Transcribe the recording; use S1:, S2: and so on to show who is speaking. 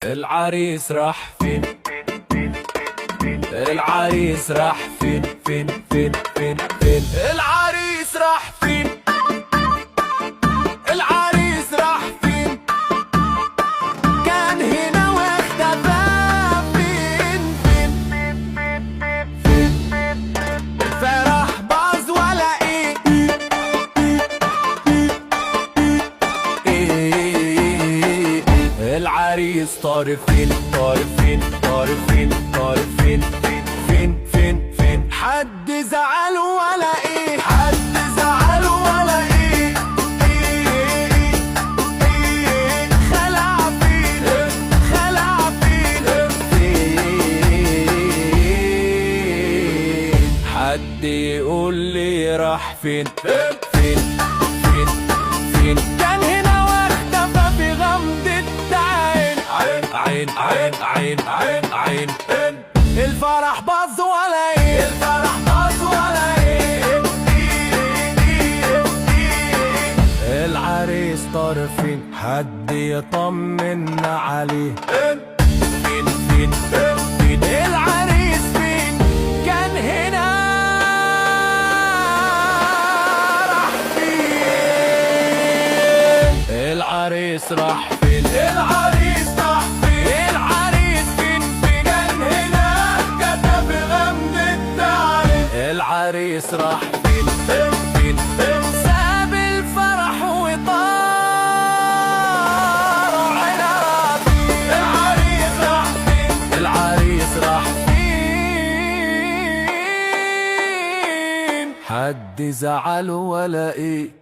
S1: العريس راح فين؟ العريس راح فين؟ فين فين فين فين؟ العريس راح فين؟ العريس راح فين؟ كان هنا واختفى فين؟ فين الفرح باظ ولا ايه؟ العريس طار فين؟ طار فين؟ طار فين؟ طار فين؟ فين فين فين؟ حد زعل ولا ايه؟ حد زعل ولا ايه؟ خلع فين؟ خلع فين؟ حد يقول لي راح فين؟ فين فين فين؟ كان هنا واختفى في غمضة عين. عين عين عين عين عين. الفرح باظ ولا ايه؟ الفرح باظ ولا ايه؟ العريس طار فين؟ حد يطمنا عليه. فين فين فين؟ العريس فين؟ كان هنا راح فين؟ العريس راح فين؟ العريس راح فين؟ العريس فين فين؟ كان هنا كتب غمضة عين. العريس راح فين؟ فين فين؟ ساب الفرح وطار على رفيق. العريس راح فين؟ العريس راح فين؟ حد زعل ولا ايه؟